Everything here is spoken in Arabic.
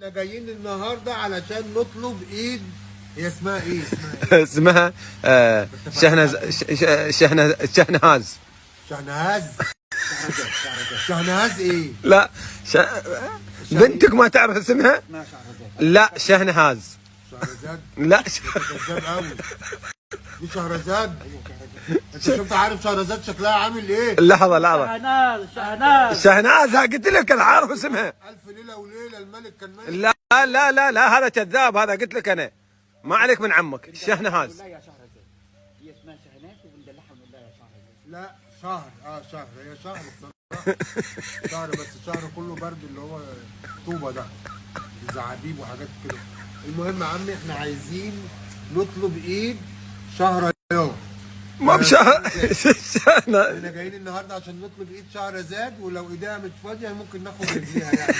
احنا جايين النهارده علشان نطلب ايد. هي اسمها ايه؟ اسمها ايه؟ اسمها شهناز. شهناز. شهناز. شهناز ايه؟ لا بنتك ما تعرف اسمها؟ اسمها شهرزاد. لا شهنهاز. شهرزاد؟ لا انت كذاب قوي. دي شهرزاد؟ انت شفت عارف شهرزاد شكلها عامل ايه؟ لحظة شهناز شهناز قلت لك انا عارف اسمها. ألف ليلة وليلة الملك كان ملك. لا لا لا لا هذا كذاب، هذا قلت لك انا ما عليك من عمك. شهنهاز. لا يا شهرزاد، هي اسمها شهناز وبندلعها ونقول لها يا شهرزاد. لا شهر، شهر، هي شهر بصراحة. شهر، بس الشهر كله برد اللي هو طوبة ده، زعابيب وحاجات كده. المهم يا عمي احنا عايزين نطلب ايد شهريار. ما بشهر. احنا جايين النهارده عشان نطلب ايد شهرزاد، ولو ايديها مش فاضيه ممكن ناخد رجليها يعني.